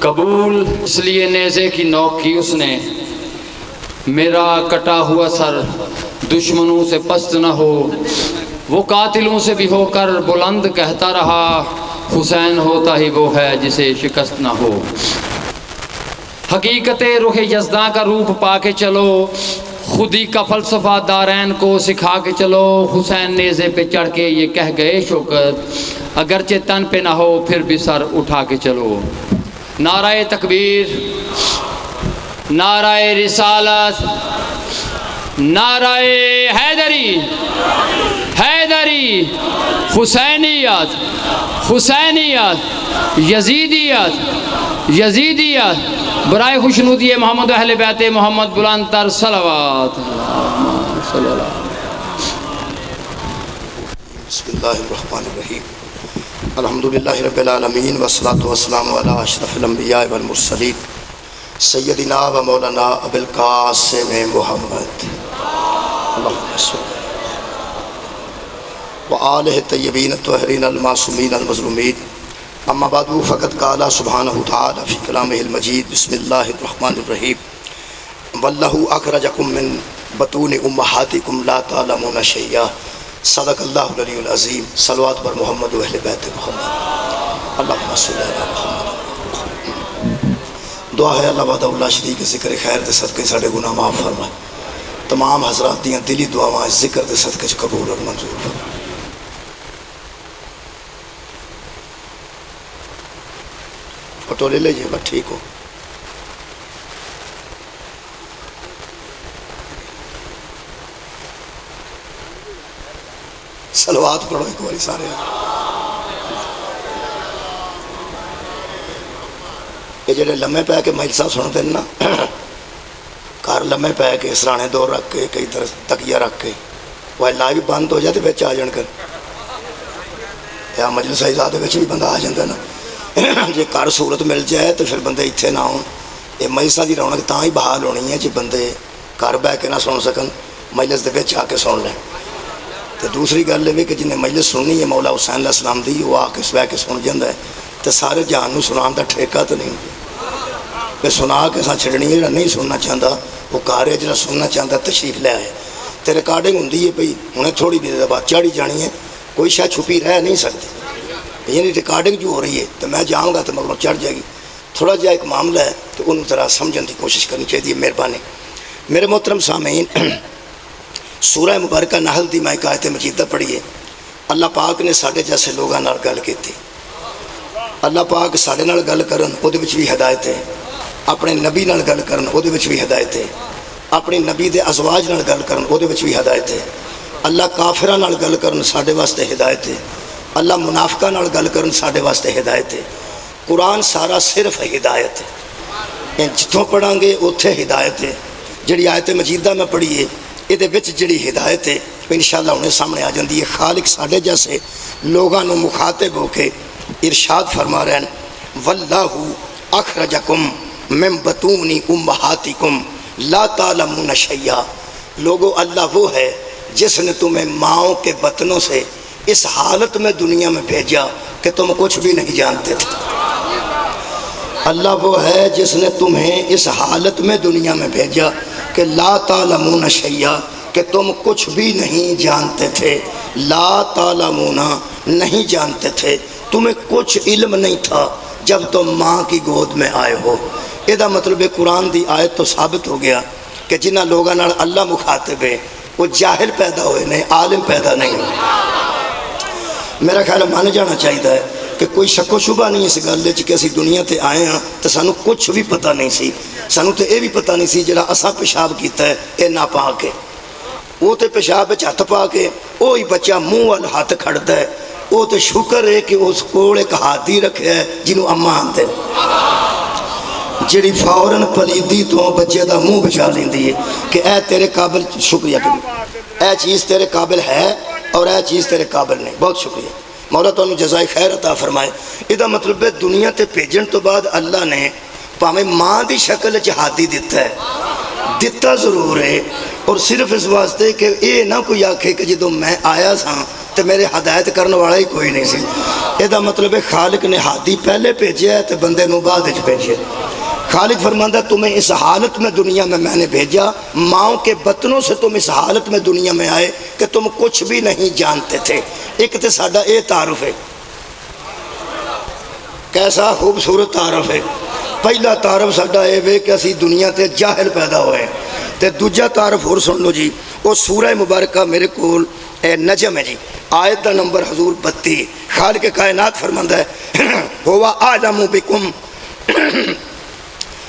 قبول اس لیے نیزے کی نوک کی اس نے، میرا کٹا ہوا سر دشمنوں سے پست نہ ہو، وہ قاتلوں سے بھی ہو کر بلند کہتا رہا، حسین ہوتا ہی وہ ہے جسے شکست نہ ہو۔ حقیقت رخ یزداں کا روپ پا کے چلو، خودی کا فلسفہ دارین کو سکھا کے چلو۔ حسین نیزے پہ چڑھ کے یہ کہہ گئے شوکت، اگرچہ تن پہ نہ ہو پھر بھی سر اٹھا کے چلو۔ نعرہ تکبیر، نعرہ رسالت، نعرہ حیدری، حیدری، حسینیت، حسینیت، یزیدیت، یزیدیت، برائے خوشنودی محمد و اہل بیت محمد بلند تر صلوات۔ بسم اللہ الرحمن الرحیم، الحمدللہ رب العالمین والصلاة والسلام علی اشرف الانبیاء والمرسلین سیدنا و مولانا ابو القاسم محمد اللہم صلی وآلہ الطیبین الطاہرین المعصومین المظلومین، اما بعد فقد قال سبحانہ تعالی فی کلامہ المجید، بسم اللہ الرحمن الرحیم، واللہ اخرجکم من بطون امہاتکم لا تعلمون شیئا، صدق اللہ العلی العظیم۔ صلوات پر محمد و اہل بیت محمد، اللہم صلی علی محمد۔ دعا ہے اللہ وحدہ لا شریک ذکر خیر دے صدقے ساڑے گناہ معاف فرمائے، تمام حضرات دیاں دلی دعاواں ذکر دے صدقے قبول اور منظور فرمائے۔ فوٹو لے لیجئے، بس ٹھیک ہو۔ صلوات پڑھو ایک باری سارے۔ یہ جڑے لمحے پہ کے مجلسہ سنتے ہیں نا، گھر لمحے پہ کے سرانے دور رکھ کے کئی طرح تکیہ رکھ کے، وہ لائیو بند ہو جاتے بچ آ جان کر، یا مجلس ازادے بچ بھی بندہ آ جاتا ہے نا۔ جی گھر صورت مل جائے تو پھر بندے اتنے نہ ہوں، یہ مجلسہ دی رونق تاں ہی بحال ہونی ہے جی بندے گھر بہ کے نہ سن سکن، مجلس دے وچ آ کے سن لیں۔ تو دوسری گل یہ کہ جنہیں مجلس سننی ہے مولا حسین علیہ السلام دی، وہ آ کے بہ کے سن جاتا ہے، تو سارے جہان نو سنان دا ٹھیکہ تو نہیں کہ سنا کے سا چھڑنی ہے، جڑا نہیں سننا چاہتا وہ گھر ہے، جڑا سننا چاہتا تشریف لے آئے۔ تو ریکارڈنگ ہوندی ہے پئی، ہنے تھوڑی دیر بعد چڑھی جانی ہے، کوئی شاید چھپی رہ نہیں سکتی، یعنی ریکارڈنگ جو ہو رہی ہے تو میں جاؤں گا تو مگر چڑھ جائے گی۔ تھوڑا جہا ایک معاملہ ہے تو انہوں ذرا سمجھنے کی کوشش کرنی چاہیے، مہربانی۔ میرے محترم سامعین، سورہ مبارکہ نحل دی میں ایک آیت مجیدہ پڑھی ہے۔ اللہ پاک نے ساڈے جیسے لوگاں نال گل کیتی، اللہ پاک ساڈے نال گل کرن او دے وچ بھی ہدایت ہے، اپنے نبی نال گل کرن او دے وچ بھی ہدایت ہے، اپنی نبی دے ازواج نال گل کرن او دے وچ بھی ہدایت ہے۔ اللہ کافراں نال گل کرن ساڈے واسطے ہدایت ہے، اللہ منافقاں نال گل کرن ساڈے واسطے ہدایت ہے۔ قرآن سارا صرف ہدایت ہے، جتوں پڑھاں گے اوتھے ہدایت ہے۔ جڑی آیت مجیدہ میں پڑھی ہے یہ دے وچ جڑی ہدایت ہے انشاءاللہ انہیں سامنے آ جاندی ہے۔ خالق ساڈے جیسے لوگاں نو مخاطب ہو کے ارشاد فرما رہے ہیں، واللہ اخرجکم من بطون امہاتکم لا تعلمون شیئا، لوگو اللہ وہ ہے جس نے تمہیں ماؤں کے بطنوں سے اس حالت میں دنیا میں بھیجا کہ تم کچھ بھی نہیں جانتے تھے۔ اللہ وہ ہے جس نے تمہیں اس حالت میں دنیا میں بھیجا کہ لا تعلمون شیئا، کہ تم کچھ بھی نہیں جانتے تھے۔ لا تعلمون، نہیں جانتے تھے، تمہیں کچھ علم نہیں تھا جب تم ماں کی گود میں آئے ہو۔ یہ مطلب قرآن دی آیت تو ثابت ہو گیا کہ جنہ لوگاں نال اللہ مخاطب ہے وہ جاہل پیدا ہوئے نہیں، عالم پیدا نہیں ہوئے۔ میرا خیال مان جانا چاہیے کہ کوئی شک و شبہ نہیں اس گل کہ اسی دنیا تے آئے ہیں تو سانو کچھ بھی پتہ نہیں سی، سانو تو یہ بھی پتہ نہیں سی جڑا اساں پیشاب کیتا ہے یہ ناپاک ہے، وہ تو پیشاب ہاتھ پا کے وہی بچہ منہ وال ہاتھ کھڑتا ہے، وہ تو شکر ہے کہ اس کول ایک ہاتھی رکھا ہے جنہوں اما آتے جڑی فوراً پلیدی تو بچے دا منہ بچا لیندی ہے کہ اے تیرے قابل، شکریہ کہ اے چیز تیرے قابل ہے اور اے چیز تیرے قابل نہیں، بہت شکریہ، مولا تو انہوں جزائے خیر عطا فرمائے۔ یہ مطلب ہے دنیا تے بھیجن تو بعد اللہ نے پاویں ماں دی شکل ہاتھی دیتا ہے، دیتا ضرور ہے، اور صرف اس واسطے کہ یہ نہ کوئی آکھے کہ جدوں میں آیا سا تو میرے ہدایت کرنے والا ہی کوئی نہیں سی. یہ مطلب ہے خالق نے ہادی پہلے بھیجا ہے تو بندے نو بعد بھیجا. خالق فرماندہ تمہیں اس حالت میں دنیا میں نے بھیجا، ماؤں کے بطنوں سے تم اس حالت میں دنیا میں آئے کہ تم کچھ بھی نہیں جانتے تھے. ایک تو ساڈا یہ تعارف ہے، کیسا خوبصورت تعارف ہے. پہلا تعارف ساڈا یہ ہے کہ اسی دنیا تے جاہل پیدا ہوئے. تے دوجا تعارف اور سن لو جی، وہ سورہ مبارکہ میرے کول نجم ہے جی، آیت دا نمبر حضور 32. خالق کائنات فرماندہ ہے ہوا اعلم بکم،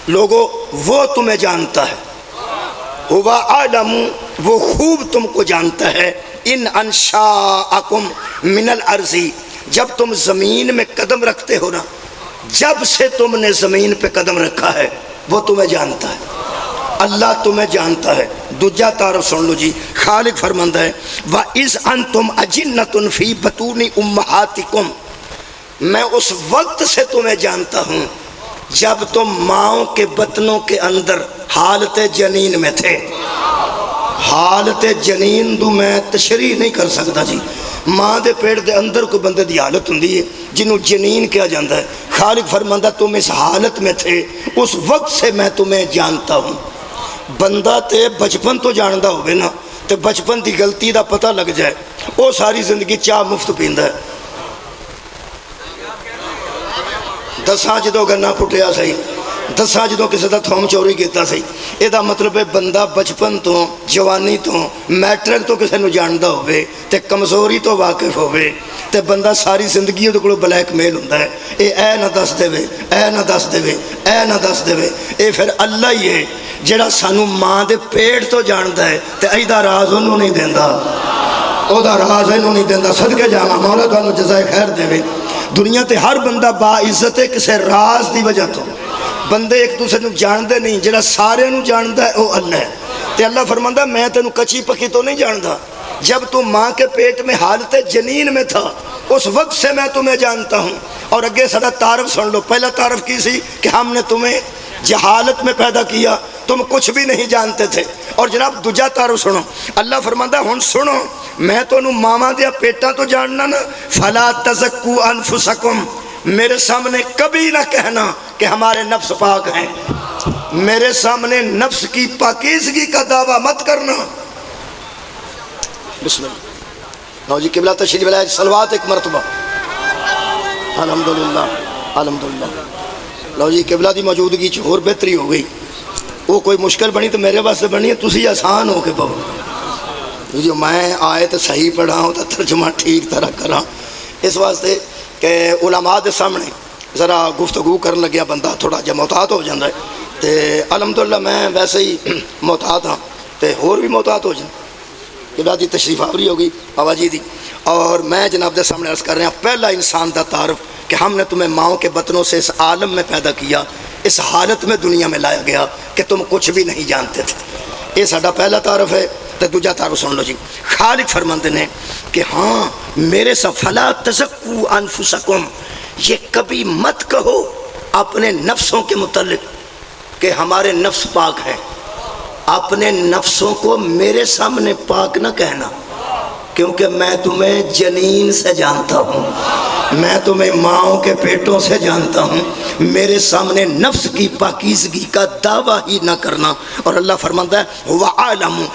لوگو وہ تمہیں جانتا ہے، ہوا اعلم وہ خوب تم کو جانتا ہے، ان انشاءکم من الارض، جب تم زمین میں قدم رکھتے ہو نا، جب سے تم نے زمین پہ قدم رکھا ہے وہ تمہیں جانتا ہے، اللہ تمہیں جانتا ہے. دوجا تعارف سن لو جی، خالق فرماندہ ہے وَإِذْ أَنْتُمْ أَجِنَّةٌ فِي بُطُونِ أُمَّهَاتِكُمْ، میں اس وقت سے تمہیں جانتا ہوں جب تم ماؤں کے بطنوں کے اندر حالت جنین میں تھے. حالت جنین دو میں تشریح نہیں کر سکتا جی. ماں دے پیٹ دے اندر کو بندے دی حالت ہوندی ہے جنہوں جنین کیا جاندہ ہے. خالق فرماندہ تم اس حالت میں تھے، اس وقت سے میں تمہیں جانتا ہوں. بندہ تے بچپن تو جاندہ ہوئے نا، تے بچپن دی غلطی دا پتہ لگ جائے، وہ ساری زندگی چاہ مفت پیندہ ہے. دساں جدو گنا پھٹیا سی، دساں جدو کسی دا تھوم چوری کیتا سی. یہ مطلب ہے بندہ بچپن تو جوانی تو میٹرک تو کسی نو جاندہ ہوئے تے کمزوری تو واقف ہوئے تے بندہ ساری زندگی دے کولو بلیک میل ہوندہ ہے. اے نہ دس دے وے، اے نہ دس دے وے، اے نہ دس دے وے. اے پھر اللہ ہی ہے جڑا سانو ماں دے پیٹ تو جاندہ ہے تے ایدہ راز انہوں نہیں دیندہ، او دا راز انہوں نہیں دیندہ. صدقے جانا مولا تو جزائے خیر دے وے. دنیا تے ہر بندہ با عزت ہے کسے راز دی وجہ تو. بندے ایک دوسرے نو جاندے نہیں، جڑا سارے نو جاندہ ہے او اللہ ہے. تے اللہ فرماندہ میں تینو کچی پکی تو نہیں جاندہ، جب تم ماں کے پیٹ میں حالت جنین میں تھا اس وقت سے میں تمہیں جانتا ہوں. اور اگے سڑا تعارف سن لو. پہلا تعارف کی سی کہ ہم نے تمہیں جہالت میں پیدا کیا، تم کچھ بھی نہیں جانتے تھے. اور جناب دوجا تعارف سنو، اللہ فرماندہ ہن سنو میں تو انہوں ماما دیا پیٹا تو جاننا نا، فلا تزکو انفسکم، میرے سامنے کبھی نہ کہنا کہ ہمارے نفس پاک ہیں. میرے سامنے نفس کی پاکیزگی کا دعویٰ مت کرنا. بسم اللہ. نو جی قبلہ تشریف لائے صلوات ایک مرتبہ. الحمدللہ الحمدللہ. لو جی قبلہ دی موجودگی چ اور بہتری ہو گئی. وہ کوئی مشکل بنی تو میرے واسطے بنی ہے، تسی آسان ہو کے پاؤ. جو میں آیت صحیح پڑھا ہوں تو ترجمہ ٹھیک طرح کرا، اس واسطے کہ علماء دے سامنے ذرا گفتگو کرن لگیا بندہ تھوڑا جا محتاط ہو جاندہ ہے. تے الحمدللہ میں ویسے ہی محتاط ہاں تے اور بھی محتاط ہو جائیں. قبلہ دی تشریف آوری ہو گئی بابا جی دی. اور میں جناب دے سامنے عرض کر رہے ہیں پہلا انسان دا تعارف کہ ہم نے تمہیں ماؤں کے بطنوں سے اس عالم میں پیدا کیا، اس حالت میں دنیا میں لایا گیا کہ تم کچھ بھی نہیں جانتے تھے. یہ ساڈا پہلا تعارف ہے. تو دوجا تعارف سن لو جی. خالق فرماندے نے کہ ہاں میرے سے فلا تزکو انفسکم، یہ کبھی مت کہو اپنے نفسوں کے متعلق کہ ہمارے نفس پاک ہیں. اپنے نفسوں کو میرے سامنے پاک نہ کہنا، کیونکہ میں تمہیں جنین سے جانتا ہوں، میں تمہیں ماؤں کے پیٹوں سے جانتا ہوں. میرے سامنے نفس کی پاکیزگی کا دعویٰ ہی نہ کرنا. اور اللہ فرماتا ہے وَعَالَمُ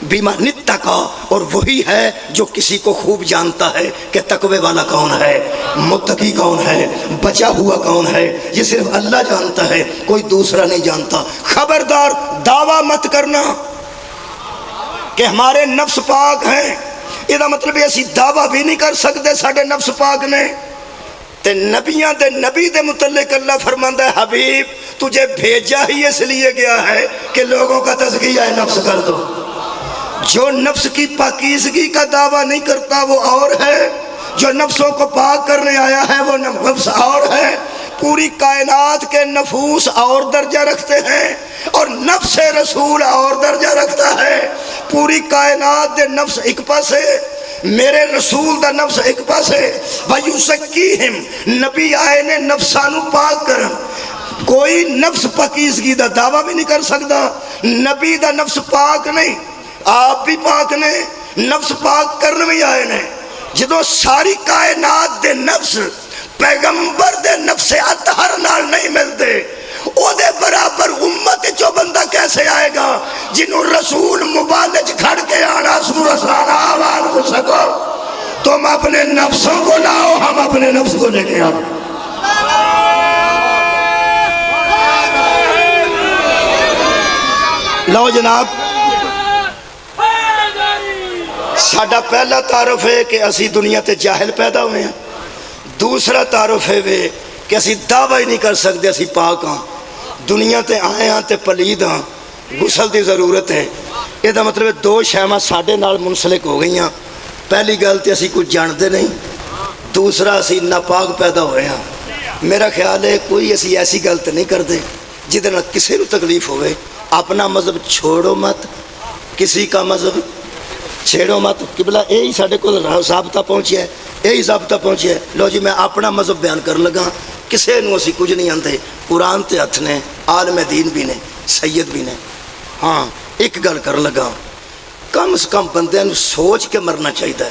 بِمَا نِتَّقَى، اور وہی ہے جو کسی کو خوب جانتا ہے کہ تقوی والا کون ہے، متقی کون ہے، بچا ہوا کون ہے. یہ صرف اللہ جانتا ہے، کوئی دوسرا نہیں جانتا. خبردار دعویٰ مت کرنا کہ ہمارے نفس پاک ہیں. یہ مطلب ہے اسی دعویٰ بھی نہیں کر سکتے ساڑھے نفس پاک نے. تے نبیاں دے نبی دے متعلق اللہ فرماندہ ہے حبیب تجھے بھیجا ہی اس لیے گیا ہے کہ لوگوں کا تزکیہ نفس کر دو. جو نفس کی پاکیزگی کا دعویٰ نہیں کرتا وہ اور ہے، جو نفسوں کو پاک کرنے آیا ہے وہ نفس اور ہے. پوری کائنات کے نفوس اور درجہ رکھتے ہیں اور نفس رسول اور درجہ رکھتا ہے. پوری کائنات دے نفس ایک پاسے، میرے رسول دا نفس ایک پاسے. وَيُسَكِّيهِمْ، نبی آئے نے نفسانو پاک کرن. کوئی نفس پاکیزگی دا دعویٰ بھی نہیں کر سکتا. نبی دا نفس پاک نہیں، آپ بھی پاک نے، نفس پاک کرن بھی آئے نے جدو ساری کائنات دے نفس پیغمبر دے نفس اطہر نال نہیں ملتے او دے برابر امت جو بندہ کیسے آئے گا جنہوں رسول مبالج کھڑ کے آنا سور اسلانا آوان کو سکو تم اپنے نفسوں کو لاؤ ہم اپنے نفس کو لے کے آؤ لو جناب ساڈا پہلا تعارف ہے کہ اسی دنیا تے جاہل پیدا ہوئے ہیں دوسرا تعارف ہے کہ اسی دعویٰ ہی نہیں کر سکتے اسی پاک ہاں دنیا تے آئے ہاں تے پلید ہاں غسل دی ضرورت ہے یہ دا مطلب ہے دو شیواں ساڈے نال منسلک ہو گئی ہیں پہلی گل تے اسی کچھ جانتے نہیں دوسرا اسی ناپاک پیدا ہوئے ہیں میرا خیال ہے کوئی اسی ایسی گل تے نہیں کرتے جہدے نال کسی نو تکلیف ہوئے اپنا مذہب چھوڑو مت کسی کا مذہب چھیڑو مت قبلہ یہی ساڈے کو ضابطہ پہنچیا ہے یہی ضابطہ پہنچیا ہے لو جی میں اپنا مذہب بیان کر لگا کسے نو اسی کچھ نہیں آندے قرآن تے ہتھ نے عالم دین بھی نے سید بھی نے ہاں ایک گل کر لگا کم از کم بندے نو سوچ کے مرنا چاہیے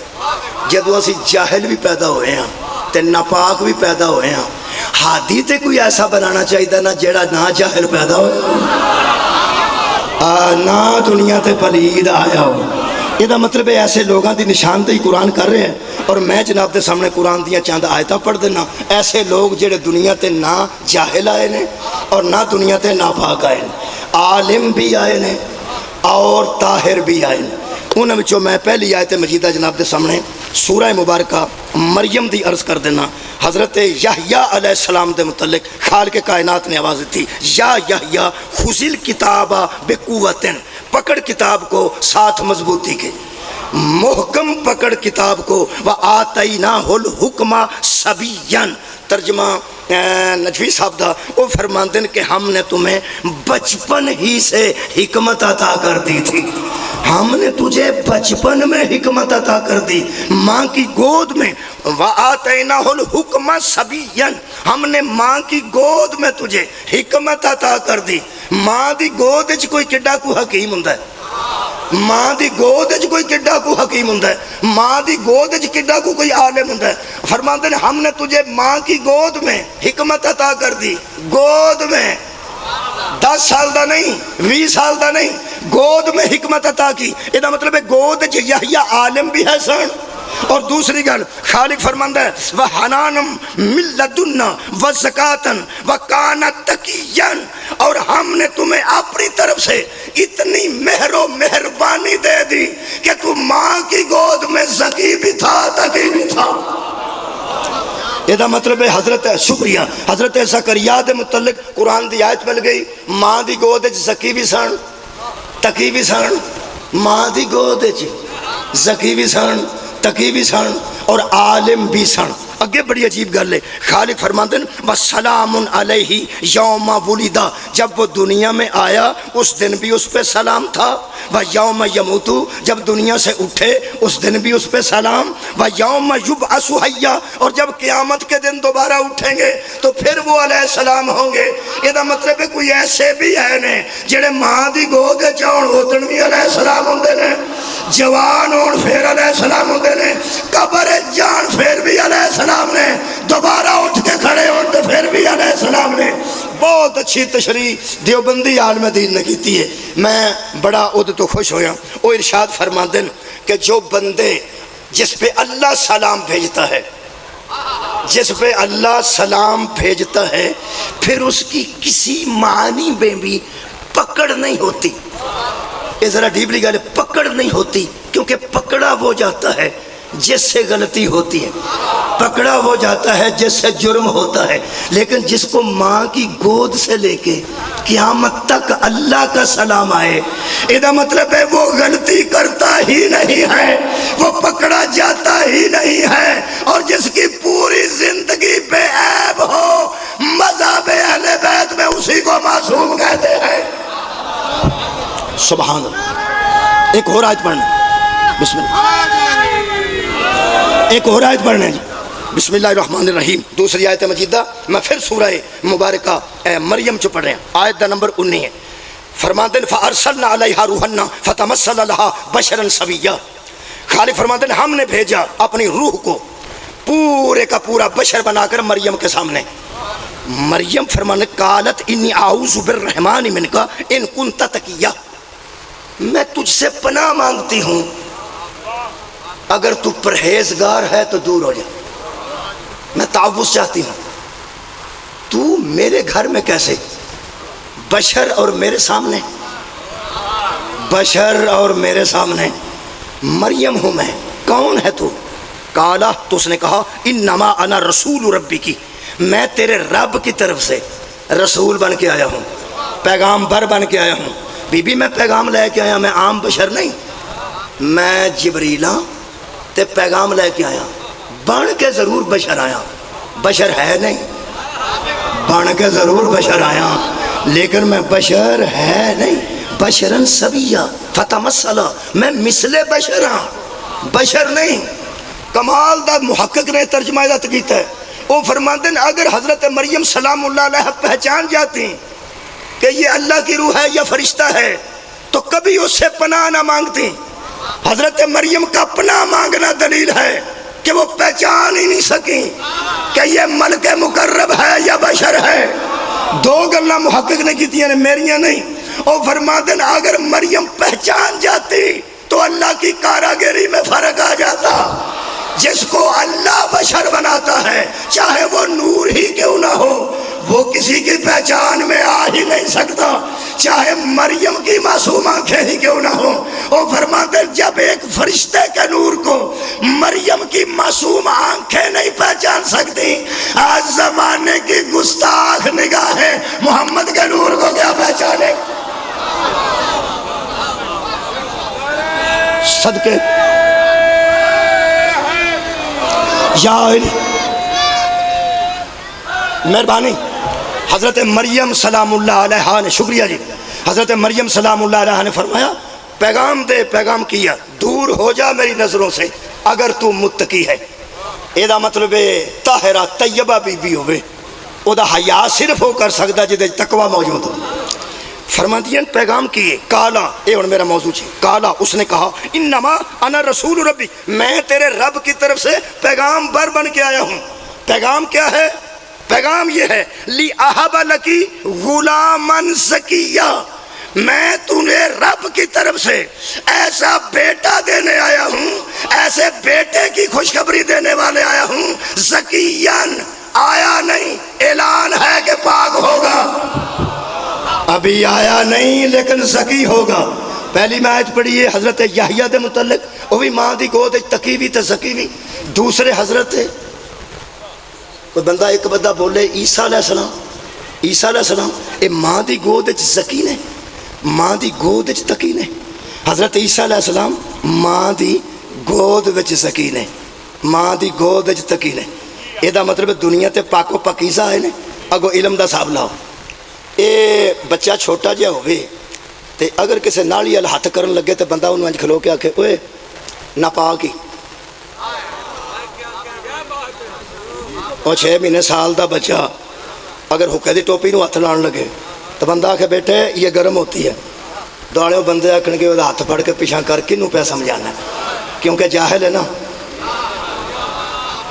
جدو اسی جاہل بھی پیدا ہوئے ہیں تے ناپاک بھی پیدا ہوئے ہیں ہادی تے کوئی ایسا بنانا چاہیے نا جیڑا نہ جاہل پیدا ہوئے نہ دنیا تے پلید آیا ہو یہ دا مطلب ہے ایسے لوگاں دی نشاندہی قرآن کر رہے ہیں اور میں جناب دے سامنے قرآن دیاں چاند آیتاں پڑھ دینا ایسے لوگ جڑے دنیا تے نہ جاہل آئے نے اور نہ دنیا تے ناپاک آئے نے عالم بھی آئے نے اور طاہر بھی آئے نے انہاں وچوں میں پہلی آیت مجیدہ جناب دے سامنے سورہ مبارکہ مریم دی عرض کر دینا حضرت یحییٰ علیہ السلام دے متعلق خالق کائنات نے آواز دی یا یحییٰ خذل کتاب بقوتن پکڑ کتاب کو ساتھ مضبوطی کے محکم پکڑ کتاب کو وآتیناہ الحکم صبیًا ترجمہ نجوی صاحب دا وہ فرماندن کہ ہم نے تمہیں بچپن ہی سے حکمت عطا کر دی تھی ہم نے تجھے بچپن میں حکمت عطا کر دی ماں کی گود میں وآتیناہ الحکم صبیًا ہم نے ماں کی گود میں تجھے حکمت عطا کر دی ماں دی گود وچ کوئی کڈا کو حکیم ہوندا ہے ماں دی گود وچ کوئی کڈا کو حکیم ہوندا ہے ماں دی گود وچ کڈا کو کوئی عالم ہوندا ہے فرماتے ہیں ہم نے تجھے ماں کی گود میں حکمت عطا کر دی گود میں 10 سال دا نہیں 20 سال دا نہیں گود میں حکمت عطا کی یہ دا مطلب ہے گود وچ یحییٰ عالم بھی ہے سن اور دوسری گل خالق فرماندا ہے وحنانم من لدنا وزکاتن وکانا تقیان اور ہم نے تمہیں اپنی طرف سے اتنی مہر و مہربانی دے دی کہ تو ماں کی گود میں زکی بھی تھا تقی بھی تھا یہ دا مطلب ہے حضرت شکریہ حضرت زکریا دے متعلق قرآن دی آیت مل گئی ماں دی گود وچ زکی بھی سن تقی بھی سن ماں دی گود وچ زکی بھی سن تقی بھی سن اور عالم بھی سن اگے بڑی عجیب گل ہے خالق فرماتے ہیں وَسَلَامٌ عَلَيْهِ يَوْمَ وُلِدَ جب وہ دنیا میں آیا اس دن بھی اس پہ سلام تھا وَيَوْمَ يَمُوتُ جب دنیا سے اٹھے اس دن بھی اس پہ سلام وَيَوْمَ يُبْعَثُ حَيًّا اور جب قیامت کے دن دوبارہ اٹھیں گے تو پھر وہ علیہ السلام ہوں گے یہ دا مطلب ہے کوئی ایسے بھی ہے نے جڑے ماں دی گود چاؤن ہوتن بھی علیہ السلام ہوندے نے جوان ہون پھر علیہ السلام ہوندے نے قبر جان پھر بھی علیہ السلام نے دوبارہ اٹھ کے کھڑے ہوتے پھر بھی علیہ السلام نے بہت اچھی تشریح دیوبندی عالم دین نے کیتی ہے میں بڑا عہد تو خوش ہویا وہ ارشاد فرماتے ہیں کہ جو بندے جس پہ اللہ سلام بھیجتا ہے جس پہ اللہ سلام بھیجتا ہے پھر اس کی کسی معنی میں بھی پکڑ نہیں ہوتی یہ ذرا ڈیپلی گل پکڑ نہیں ہوتی کیونکہ پکڑا وہ جاتا ہے جس سے غلطی ہوتی ہے پکڑا وہ جاتا ہے جس سے جرم ہوتا ہے لیکن جس کو ماں کی گود سے لے کے قیامت تک اللہ کا سلام آئے یہ مطلب ہے وہ غلطی کرتا ہی نہیں ہے وہ پکڑا جاتا ہی نہیں ہے اور جس کی پوری زندگی بے عیب ہو مذہب اہل بیت میں اسی کو معصوم کہتے ہیں سبحان اللہ ایک اور آیت پڑھنا بسم اللہ ایک اور آیت پڑھنا جی بسم اللہ الرحمن الرحیم دوسری آیت مجیدہ میں پھر سورہ مبارکہ مریم چو پڑھ رہے ہیں آیت دا نمبر 19 ہے فرماتے ہیں فَأَرْسَلْنَا عَلَيْهَا رُوحًا فَتَمَثَّلَ لَهَا بَشَرًا سَوِيًّا خالق فرماتے ہیں ہم نے بھیجا اپنی روح کو پورے کا پورا بشر بنا کر مریم کے سامنے. مریم فرمانے قالت انی اعوذ بالرحمن منک ان کنت تقیا، میں تجھ سے پناہ مانگتی ہوں اگر تو پرہیزگار ہے تو دور ہو جا. میں تعوذ چاہتی ہوں. تو میرے گھر میں کیسے؟ بشر اور میرے سامنے، بشر اور میرے سامنے. مریم ہوں میں، کون ہے تو؟ کالا، تو اس نے کہا انما انا رسول ربی کی، میں تیرے رب کی طرف سے رسول بن کے آیا ہوں، پیغام بر بن کے آیا ہوں. بی بی میں پیغام لے کے آیا، میں عام بشر نہیں، میں جبریلا تے پیغام لے کے آیا. بن کے ضرور بشر آیا، بشر ہے نہیں، بن کے ضرور بشر آیا لیکن میں بشر ہے نہیں. بشرن سویہ فتمثل، میں مثل بشر ہاں، بشر نہیں. کمال دا محقق نے ترجمہ دا کیتا ہے. وہ فرماتے ہیں اگر حضرت مریم سلام اللہ علیہ پہچان جاتی کہ یہ اللہ کی روح ہے یا فرشتہ ہے تو کبھی اس سے پناہ نہ مانگتی. حضرت مریم کا پناہ مانگنا دلیل ہے کہ وہ پہچان ہی نہیں سکی کہ یہ ملک مقرب ہے یا بشر ہے. دو گلاں محقق نے کیتی ہیں، میریاں نہیں. اور فرماتے ہیں اگر مریم پہچان جاتی تو اللہ کی کاراگری میں فرق آ جاتا. جس کو اللہ بشر بناتا ہے چاہے وہ نور ہی کیوں نہ ہو وہ کسی کی پہچان میں آ ہی نہیں سکتا، چاہے مریم کی معصوم آنکھیں ہی کیوں نہ ہو. وہ فرماتے ہیں جب ایک فرشتے کے نور کو مریم کی معصوم آنکھیں نہیں پہچان سکتی، آج زمانے کی گستاخ نگاہیں محمد کے نور کو کیا پہچانے. صدقے یا مہربانی. حضرت مریم سلام اللہ علیہ نے، شکریہ جی، حضرت مریم سلام اللہ علیہ نے فرمایا پیغام دے. پیغام کیا دور ہو جا میری نظروں سے اگر تو متقی ہے. یہ مطلب طاہرہ طیبہ بی بی ہوئے، او دا حیا صرف ہو کر سکتا جدے تقوی موجود ہو. فرماندین پیغام کیے. کالا، اے ہن میرا موضوع ہے. کالا، اس نے کہا انما انا رسول ربی، میں تیرے رب کی طرف سے پیغام بر بن کے آیا ہوں. پیغام کیا ہے؟ پیغام یہ ہے لی اہب لکی غلامن زکیہ، میں تمہیں رب کی طرف سے ایسا بیٹا دینے آیا ہوں، ایسے بیٹے کی خوشخبری دینے والے آیا ہوں. زکیان، آیا نہیں، اعلان ہے کہ پاک ہوگا. ابھی آیا نہیں لیکن زکی ہوگا. پہلی میں آیت پڑھی ہے حضرت یحییٰ دے متعلق، وہ بھی ماں دی گود تقی بھی تے زکی بھی. دوسرے حضرت کوئی بندہ ایک بندہ بولے عیسیٰ علیہ السلام، عیسیٰ علیہ السلام اے ماں دی گود زکی نے، ماں دی گود تقی نے. حضرت عیسیٰ علیہ السلام ماں دی گود وچ زکی نے، ماں دی گود وچ تقی نے. یہ دا مطلب دنیا تے پاک و پاکیزہ آئے نے. اگو علم دا حساب لاؤ. اے بچہ چھوٹا جہا ہوئے تے اگر کسے نالی ال ہاتھ کرن لگے تے بندہ انہوں انج کھلو کے آکھے اوے ناپاک ہی. اور 6 مہینے سال دا بچہ اگر حکے دی ٹوپی نو ہاتھ لان لگے تو بندہ آکھے بیٹے یہ گرم ہوتی ہے. دوڑے بندے آکھن گے وہ ہاتھ پڑھ کے پیچھا کر کے نو پہ سمجھانا ہے کیونکہ جاہل ہے نا،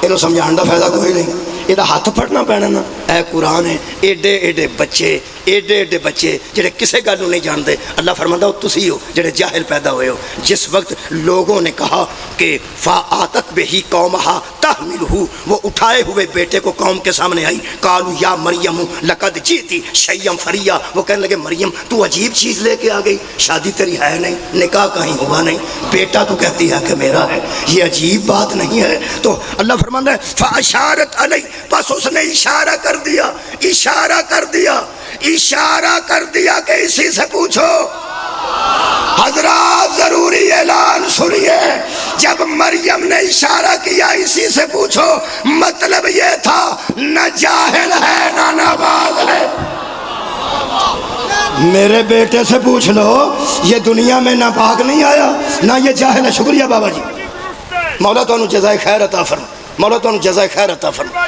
انہوں سمجھان دا فائدہ کوئی نہیں. یہ ہاتھ پڑھنا پینا نا. اے قرآن ہے. ایڈے ایڈے بچے، ایڈے ایڈے بچے جڑے کسے گل نہیں جانتے. اللہ فرماتا ہو تسی ہو جڑے جاہل پیدا ہوئے ہو. جس وقت لوگوں نے کہا کہ فآتت بہی قومہا تحملہ، وہ اٹھائے ہوئے بیٹے کو قوم کے سامنے آئی. قالوا یا مریم لقد جئتی شیئا فریا، وہ کہنے لگے مریم تو عجیب چیز لے کے آ گئی، شادی تیری ہے نہیں، نکاح کہیں ہوا نہیں، بیٹا تو کہتی ہے کہ میرا ہے، یہ عجیب بات نہیں ہے. تو اللہ فرماتا ہے فاشارت علی، بس اس نے اشارہ کر دیا، اشارہ کر دیا، اشارہ کر دیا کہ اسی سے پوچھو. حضرات ضروری اعلان سنیے، جب مریم نے اشارہ کیا اسی سے پوچھو، مطلب یہ تھا نہ جاہل ہے نہ ناباغ ہے. میرے بیٹے سے پوچھ لو یہ دنیا میں ناپاک نہیں آیا نہ یہ جاہل ہے. شکریہ بابا جی، مولا تو انہوں جزائے خیر عطا فرما، مولا تو انہوں جزائے خیر عطا فرما،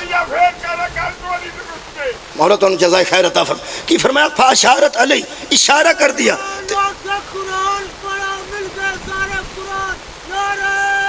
مولا تو انہوں جزائے خیر عطا فرما. کی فرمایا فاشارت علی، اشارہ کر دیا. قرآن پڑھا مل گئے سارے قرآن. نعرہ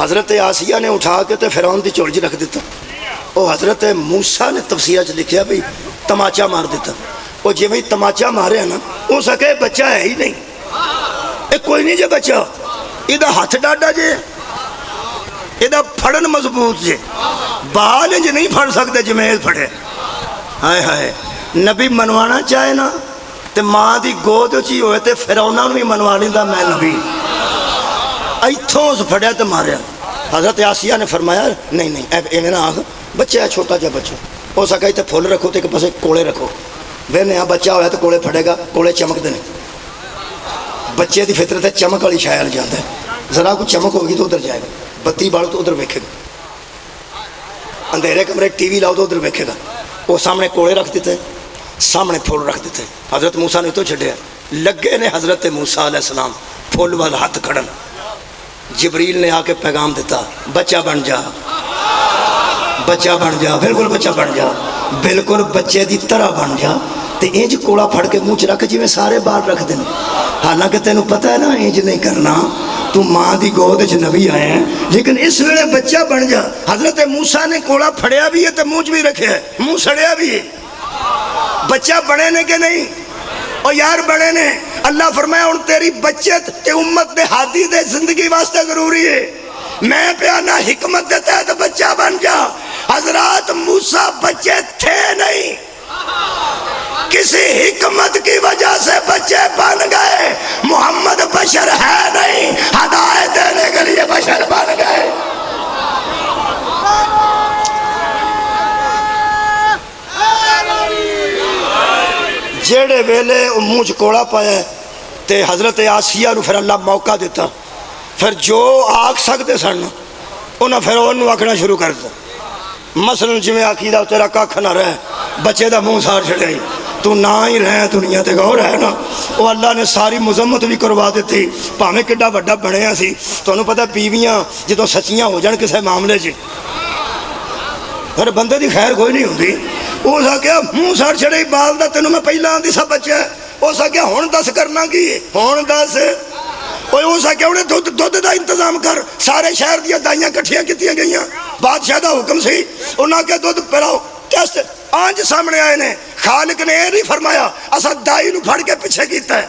حضرت آسیہ نے اٹھا کے تے فرعون دی جھولی 'چ رکھ دیتا. وہ حضرت موسیٰ نے تفسیر 'چ لکھیا بھی تماچا مار دیتا. وہ جی بھائی تماچا ماریا نا ہو سکے بچہ ہے ہی نہیں, یہ کوئی نہیں جے بچہ, یہ ہاتھ ڈاڈا جے, یہ پھڑن مضبوط جے, بال انج نہیں پھڑ سکتے جمیل پھڑے. ہائے ہائے, نبی منوانا چاہے نا تے ماں دی گود چی ہوئے تے فرعوناں نوں بھی منوا لیندا میں نبی. ایتھوں اس پھڑیا تے ماریا. حضرت آسیہ نے فرمایا نہیں نہیں ایویں نہ آکھ, بچہ ہے چھوٹا جا بچہ, ہو سکے تے پھول رکھو تے ایک پاسے کولے رکھو. وے نیا بچہ ہویا تے کولے پھڑے گا, کولے چمکدے نے. بچے دی فطرت ہے چمک والی شے ال جاندا ہے, ذرا کوئی چمک ہوگی تو ادھر جائے گا, بتی بالو تو ادھر ویکھے گا, اندھیرے کمرے ٹی وی لاؤ تو ادھر ویکھے گا. وہ سامنے کولے رکھ دیتے, سامنے پھول رکھ دیتے. حضرت موسیٰ نے تو چھڈیا, لگے نے حضرت موسیٰ علیہ السلام پھول وال ہاتھ کھڑن. جبریل نے آ کے پیغام دیتا, بچہ بن جا, بچہ بن جا, بالکل بچہ بن جا, بالکل بچے دی طرح بن جا. تے انج کوڑا پھڑ کے منہ چ رکھ جویں سارے بال رکھ دین. حالانکہ تینوں پتہ ہے نا انج نہیں کرنا, تو ماں دی گود وچ نبی آئے ہیں, لیکن اس ویلے بچہ بن جا. حضرت موسیٰ نے کوڑا پھڑیا بھی ہے تے منہ چ بھی رکھیا ہے, منہ سڑیا بھی ہے. بچہ بنے نے کہ نہیں؟ اور یار بنے نے. اللہ فرمایا ہن تیری بچت تے امت دے ہادی دے زندگی واسطے ضروری ہے. میں پیانا حکمت دیتا ہے تو بچہ بن جا. حضرات موسیٰ بچے تھے نہیں, کسی حکمت کی وجہ سے بچے بن گئے. محمد بشر ہے نہیں, ہدایت دینے کے لیے بشر بن گئے. جیڑے ویلے منہ چ کوڑا پایا تے حضرت آسیہ نو پھر اللہ موقع دیتا. پھر جو آکھ سکتے سن انہاں پھر انہوں آکھنا شروع کر دیا. مثلا جویں آکھیدا تیرا ککھ نہ رہے, بچے دا منہ سار چھڑیا, تو نہ ہی رہے دنیا تے غور ہے نا. وہ اللہ نے ساری مذمت بھی کروا دیتی, بھاویں کڈا وڈا بنیا سی. تانوں پتہ بیویاں جدوں سچیاں ہو جان کسے معاملے 'چ پھر بندے دی خیر کوئی نہیں ہوندی. اس آخیا منہ سڑ چھڑے بال دا تینوں میں پہلا آندی سا بچہ ہے. اس آخیا ہن دس کرنا کی, ہن دس. اس آخیا انہیں دودھ دا انتظام کر. سارے شہر دیا دائیاں کٹھیاں کیتیاں گئیاں, بادشاہ دا حکم سی. انہاں آخیا دودھ پلاؤ. کیسے آنج سامنے آئے نے, خالق نے یہ نہیں فرمایا اسا دائی نو پھڑ کے پیچھے کیتا ہے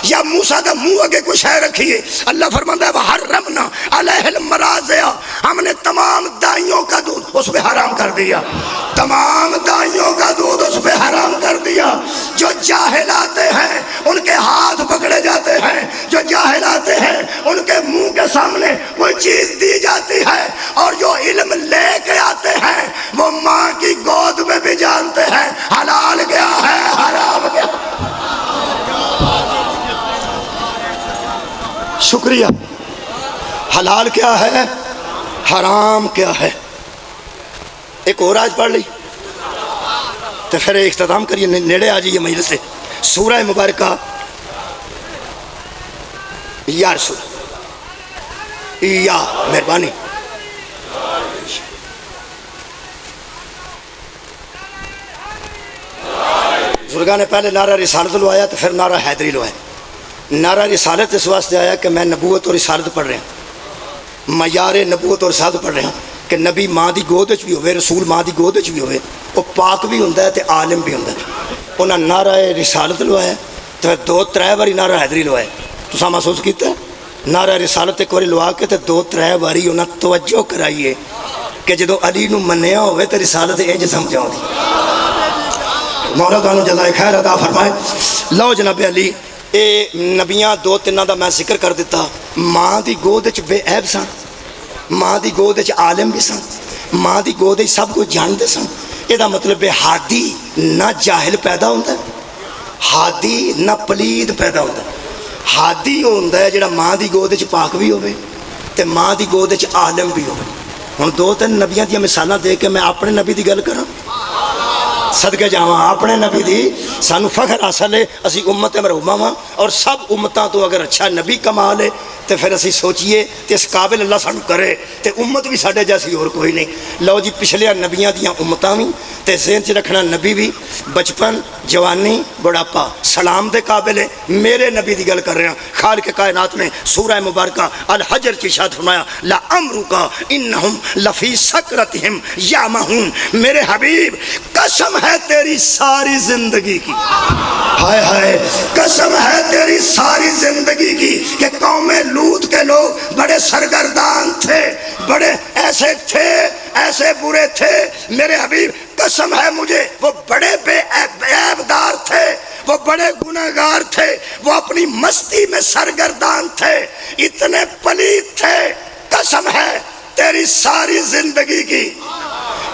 یا موسیٰ دا منہ اگے کوئی شے رکھی ہے. اللہ فرماندا ہے وحرمنا علیہ المراضع, ہم نے تمام دائیوں کا دودھ اس پہ حرام کر دیا, تمام دائیوں کا دودھ اس پہ حرام کر دیا. جو جاہل آتے ہیں ان کے ہاتھ پکڑے جاتے ہیں, جو جاہل آتے ہیں ان کے منہ کے سامنے کوئی چیز دی جاتی ہے, اور جو علم لے کے آتے ہیں وہ ماں کی گود میں بھی جانتے ہیں حلال کیا ہے حرام کیا. شکریہ. حلال کیا ہے حرام کیا ہے. ایک اور آج پڑھ لی تو پھر اختتام کریے, نیڑے آ جائیے مجلس سے. سورہ مبارکہ یا رسول یا مہربانی. بزرگاں نے پہلے نعرہ رسالت لوایا تو پھر نعرہ حیدری لوایا. نعرہ رسالت اس واسطے آیا کہ میں نبوت اور رسالت پڑھ رہا ہوں, معیار نبوت اور رسالت پڑھ رہا ہوں کہ نبی ماں دی گود وچ بھی ہوئے, رسول ماں دی گود وچ بھی ہوئے, وہ پاک بھی ہوندا ہے تے عالم بھی ہوندا ہے. انہاں نعرہ رسالت لوایا تو دو ترے باری نعرہ حیدری لوایا. تساں محسوس کیتا ہے نعرہ رسالت ایک باری لوا کے تے دو ترے باری انہاں توجہ کرائیے کہ جدوں علی نو منیا ہوئے تے رسالت انج سمجھاؤ دی. مولا تانوں جزائے خیر عطا فرمائے. لو جناب علی, اے نبیاں دو تیناں دا میں ذکر کر دیتا. ماں دی گود وچ بے عیب سن, ماں دی گود وچ عالم بھی سن, ماں دی گود وچ سب کچھ جانتے سن. یہ مطلب ہے ہادی نہ جاہل پیدا ہوتا ہے, ہادی نہ پلید پیدا ہوتا ہے. ہادی ہوتا ہے جڑا ماں دی گود وچ پاک بھی ہوئے تے ماں دی گود وچ عالم بھی ہوئے. ہن دو تین نبیاں دی مثالاں دے کے میں اپنے نبی دی گل کراں, صدقے جاواں اپنے نبی دی. سانو فخر حاصل ہے اسی امت مرحومہ ہاں, اور سب امتاں تو اگر اچھا نبی کمال ہے تو پھر اسی سوچیے تو اس قابل اللہ سانو کرے تو امت بھی ساڈے جیسی اور کوئی نہیں۔ لو جی پچھلے نبیاں دیاں امتاں بھی تے ذہن چ رکھنا، نبی بھی بچپن جوانی بڑھاپا سلام دے قابل ہے۔ میرے نبی دی گل کر رہے ہیں، خالق کائنات نے سورہ مبارکہ الحجر کی ارشاد فرمایا لَعَمْرُكَ إِنَّهُمْ لَفِي سَكْرَتِهِمْ يَعْمَهُونَ، میرے حبیب قسم ہے تیری ساری زندگی کی، ہائے ہائے قسم ہے تیری ساری زندگی کی کہ قوم لوط کے لوگ بڑے سرگردان تھے، بڑے ایسے تھے، ایسے برے تھے، میرے حبیب قسم ہے مجھے وہ بڑے بے عیبدار تھے، وہ بڑے گناہگار تھے، وہ اپنی مستی میں سرگردان تھے، اتنے پلید تھے، قسم ہے تیری ساری زندگی کی،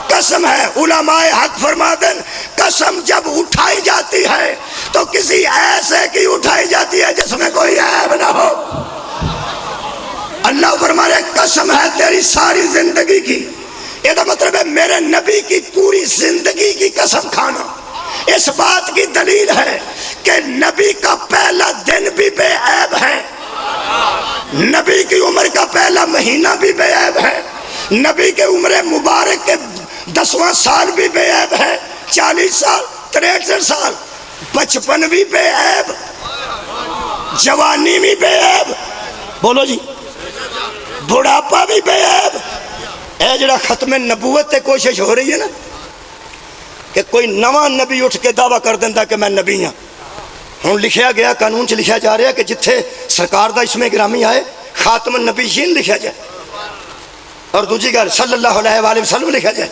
قسم ہے۔ علماء حق فرما دیں قسم جب اٹھائی جاتی ہے تو کسی ایسے کی اٹھائی جاتی ہے جس میں کوئی عیب نہ ہو۔ اللہ فرما رہے قسم ہے تیری ساری زندگی کی، یہ تو مطلب ہے میرے نبی کی پوری زندگی کی قسم کھانا۔ اس بات کی دلیل ہے کہ نبی کا پہلا دن بھی بے عیب ہے، نبی کی عمر کا پہلا مہینہ بھی بے عیب ہے، نبی کے عمر مبارک کے 10واں سال بھی بے عیب ہے، 40 سال 63 سال، بچپن بھی بے عیب، جوانی بھی بے عیب، بولو جی بڑھاپا بھی بے عیب۔ اے جڑا ختم نبوت تے کوشش ہو رہی ہے نا کہ کوئی نواں نبی اٹھ کے دعویٰ کر دیندہ کہ میں نبی ہاں، ہوں لکھیا گیا قانون چ لکھیا جا رہا ہے کہ جتھے سرکار دا اسم گرامی آئے خاتم النبیین لکھیا جائے، اور دوسری گل صلی اللہ علیہ وآلہ وسلم لکھا جائے۔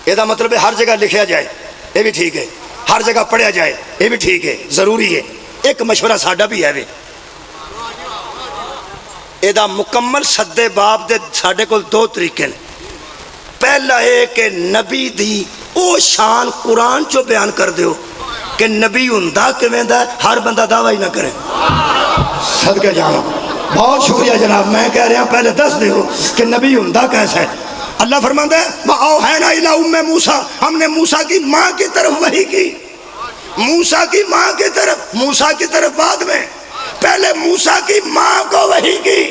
یہ مطلب ہے ہر جگہ لکھیا جائے، یہ بھی ٹھیک ہے، ہر جگہ پڑھیا جائے، یہ بھی ٹھیک ہے، ضروری ہے۔ ایک مشورہ ساڈا بھی ہے وے، یہ مکمل سدے باب دے ساڈے کول 2 طریقے ہیں۔ پہلا ہے کہ نبی دی او شان قرآن چو بیان کر دیو کہ نبی ہوندا کیویں دا، ہر بندہ دعویٰ ہی نہ کرے۔ صدقے جاؤ، بہت شکریہ جناب، میں کہہ رہا ہوں پہلے دس دیو کہ نبی ہوندا کیسا ہے۔ اللہ فرماتا ہے وَأَوْحَيْنَا إِلَىٰ أُمِّ مُوسَىٰ، ہم نے موسیٰ کی ماں کی طرف وحی کی، موسیٰ کی ماں کی طرف، موسیٰ کی طرف بعد میں، پہلے موسیٰ کی ماں کو وحی کی۔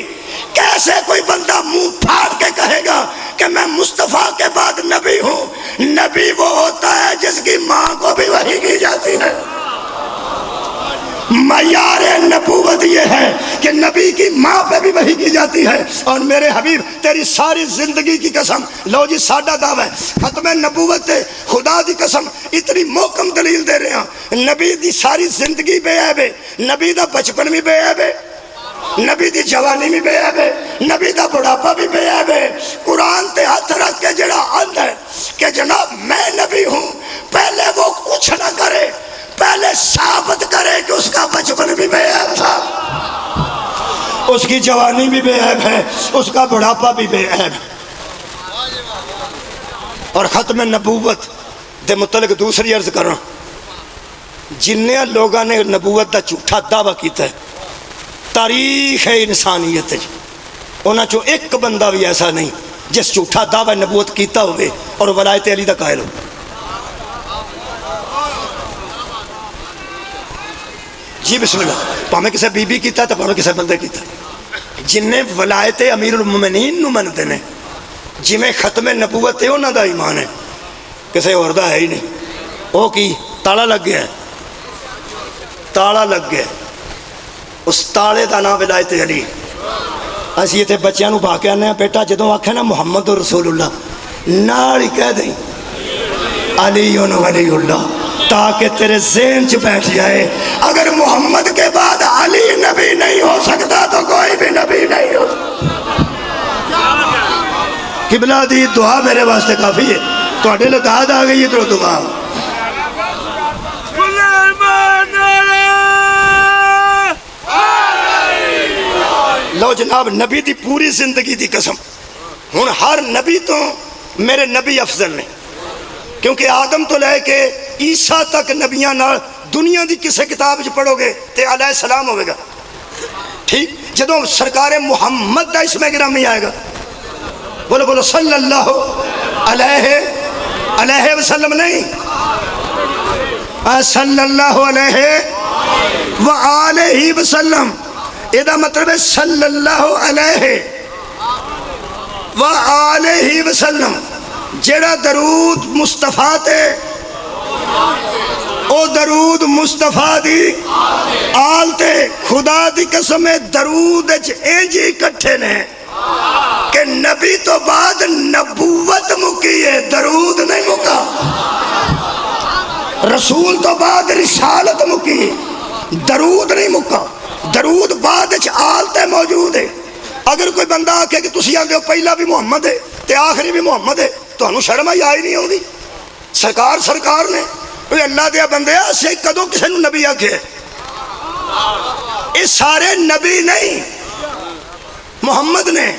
کیسے کوئی بندہ منہ پھاڑ کے کہے گا کہ میں مصطفیٰ کے بعد نبی ہوں؟ نبی وہ ہوتا ہے جس کی ماں کو بھی وحی کی جاتی ہے۔ معیار نبوت یہ ہے کہ نبی کی ماں پہ بھی وحی کی جاتی ہے۔ اور میرے حبیب تیری ساری زندگی کی قسم، لو جی ساڈا دعویٰ ہے ختم نبوت تے خدا دی قسم اتنی محکم دلیل دے رہے ہیں، نبی دی ساری زندگی بے عیب ہے، نبی دا بچپن بھی بے عیب ہے، نبی دی جوانی بھی بے عیب ہے، نبی دا بڑھاپا بھی بے عیب ہے۔ قرآن تے ہاتھ رکھ کے جڑا آندا ہے کہ جناب میں نبی ہوں، پہلے وہ کچھ نہ کرے، پہلے ثابت کرے کہ اس کا بچپن بھی بے عیب تھا، اس کی جوانی بھی بے عیب ہے، اس کا بڑھاپا بھی بے عیب ہے۔ اور ختم نبوت دے متعلق دوسری عرض کر رہا ہوں، جنہیں لوگوں نے نبوت دا جھوٹا دعویٰ کیتا ہے تاریخ انسانیت، انہاں چو ایک بندہ بھی ایسا نہیں جس جھوٹا دعویٰ نبوت کیتا ہوئے اور ولایت علی دا قائل ہو۔ جی بسم اللہ، پاہمیں کسے بی بی کیتا تو پاہمیں کسے بندے کیتا، جنہیں ولایت امیر المومنین نو منتے ہیں، جنہیں ختم نبوت ہے انہاں دا ایمان ہے، کسے اور دا ہے ہی نہیں۔ وہ کی تالا لگ گیا ہے، تالا لگ گیا، اس تالے دا نام ولایت علی۔ اسی اتنے بچیاں نو با کے آنے ہیں بیٹا جدوں آکھے نا محمد رسول اللہ نال ہی کہہ دیں علی ولی اللہ، تاکہ تیرے ذہن چ بیٹھ جائے اگر محمد کے بعد علی نبی نہیں ہو سکتا تو کوئی بھی نبی نہیں ہو سکتا۔ قبلہ دی دعا میرے واسطے کافی ہے، تواڈے لے داد آ گئی ادھر دعا۔ لو جناب نبی دی پوری زندگی دی قسم، ہن ہر نبی تو میرے نبی افضل نے، کیونکہ آدم تو لے کے عیسیٰ تک نبیاں نال دنیا دی کسے کتاب جو پڑھو گے تے علیہ السلام ہوئے گا، ٹھیک؟ جدوں سرکار محمد دا اسم گرامی آئے گا، بولو بولو صلی اللہ علیہ وسلم، نہیں صلی اللہ علیہ وآلہ وسلم، یہ مطلب ہے صلی اللہ علیہ وآلہ وسلم. جڑا درود مصطفیٰ تے او درود مصطفیٰ دی آل تے خدا دی قسم درود انج اکٹھے نے کہ نبی تو بعد نبوت مکی ہے، درود نہیں مکا. رسول تو بعد رسالت مکی، درود نہیں مکا. درود بعد آل تے موجود ہے. اگر کوئی بندہ آکھے کہ تسی آگے پہلا بھی محمد ہے تے آخری بھی محمد ہے تو انہوں شرم آئی نہیں ہوگی. سرکار نے کوئی اللہ دیا بندے اسے کدوں کسی نے نبی آکھے؟ یہ سارے نبی نہیں، محمد نے.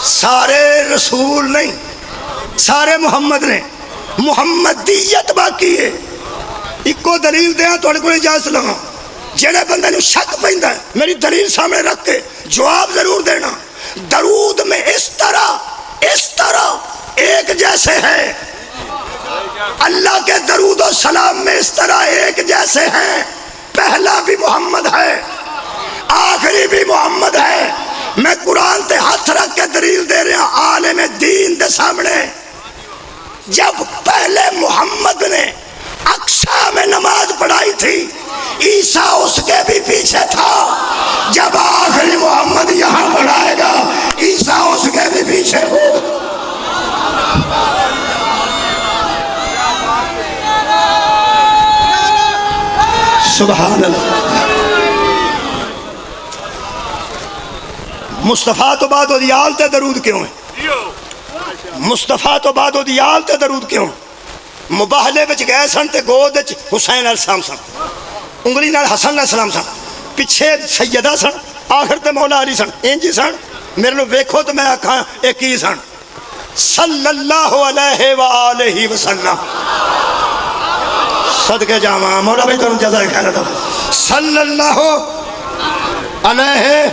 سارے رسول نہیں، سارے محمد نے. محمدیت باقی ہے. ایکو دلیل دیا تھوڑے کو اجازت لگا. جڑے بندے نے شک پہندا ہے میری دلیل سامنے رکھ کے جواب ضرور دینا. درود میں اس طرح ایک جیسے ہیں، اللہ کے درود و سلام میں اس طرح ایک جیسے ہیں. پہلا بھی محمد ہے، آخری بھی محمد ہے. میں قرآن تے ہاتھ رکھ کے دلیل دے رہا عالم دین دے سامنے. جب پہلے محمد نے اقصا میں نماز پڑھائی تھی، عیسیٰ اس کے بھی پیچھے تھا. جب آخری محمد یہاں پڑھائے گا، عیسیٰ اس کے بھی پیچھے ہوگا. سبحان اللہ. مصطفیٰ تو بعد دیال تے درود کیوں ہے؟ مصطفیٰ تو بعد دیال تے درود کیوں؟ مباہلے بچ گئے سن تے گود حسین علیہ السلام سن، انگلی نال حسن علیہ السلام سن، پیچھے سیدہ سن، آخر تے مولا علی سن. انجی سن. میرے نو ویکھو تو میں آکھاں ایک ہی سن. صلی اللہ علیہ وآلہ وسلم. صدقے جاواں مولا بھائی تمہیں جزائے خیر عطا. صلی اللہ علیہ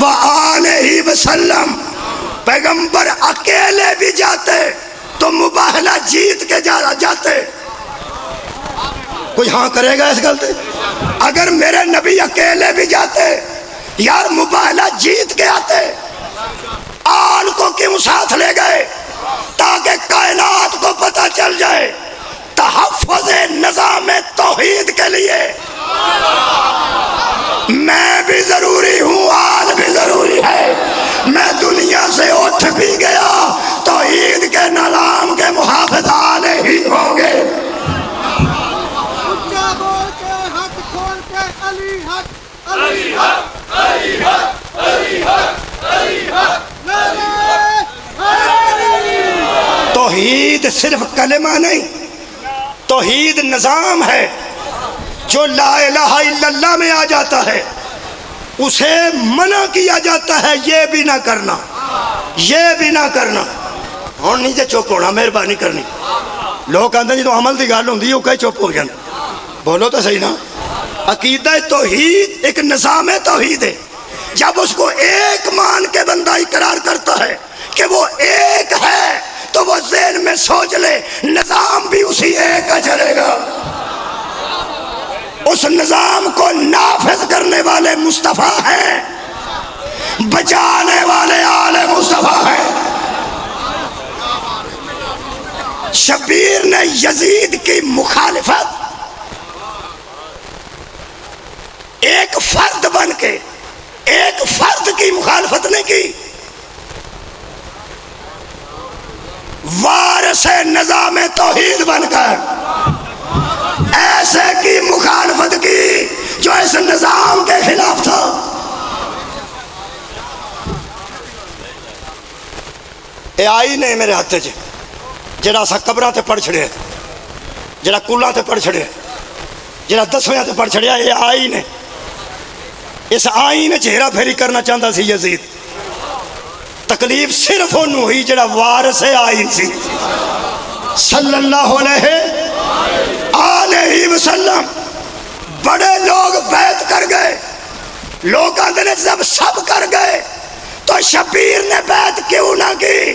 وآلہ وسلم. پیغمبر اکیلے بھی جاتے تو مباہلہ جیت کے جاتے. کوئی ہاں کرے گا اس غلطی؟ اگر میرے نبی اکیلے بھی جاتے یار مباہلہ جیت کے آتے. آل کو کیوں ساتھ لے گئے؟ تاکہ کائنات کو پتہ چل جائے تحفظ نظام توحید کے لیے میں بھی ضروری ہوں، آل بھی ضروری ہے. میں دنیا سے اٹھ بھی گیا توحید کے نظام کے محافظ آل ہی ہوں گے. توحید صرف کلمہ نہیں، توحید نظام ہے. جو لا الہ الا اللہ میں آ جاتا ہے اسے منع کیا جاتا ہے یہ بھی نہ کرنا، یہ بھی نہ کرنا. ہوں نہیں جے چپ ہونا، مہربانی کرنی. لوگ کہتے ہیں جب عمل کی گل ہوتی ہے وہ کہیں چپ ہو جانا. بولو تو صحیح نا. عقیدہ توحید ایک نظام توحید ہے. جب اس کو ایک مان کے بندہ اقرار کرتا ہے کہ وہ ایک ہے تو وہ ذہن میں سوچ لے نظام بھی اسی ایک کا چلے گا. اس نظام کو نافذ کرنے والے مصطفیٰ ہیں، بچانے والے آل مصطفیٰ ہیں. شبیر نے یزید کی مخالفت ایک فرد بن کے، ایک فرد کی مخالفت نہیں کی، وارث نظام توحید بن کر ایسے کی مخالفت کی جو اس نظام کے خلاف تھا. اے آئی نہیں میرے ہاتھ چ جڑا سا قبراں تے پڑھ چھڑیا، جڑا کلاں تے پڑھ چھڑیا، جڑا دسویں تے پڑھ چھڑیا، یہ آئی نے. اس آئی نے چہرہ پھیری کرنا چاہتا سی یزید. تکلیف صرف انہوں ہوئی جڑا وارث آئی سی صلی اللہ علیہ وسلم. بڑے لوگ بیعت کر گئے، لوگ آندے نے جب سب کر گئے تو شبیر نے بیعت کیوں نہ کی؟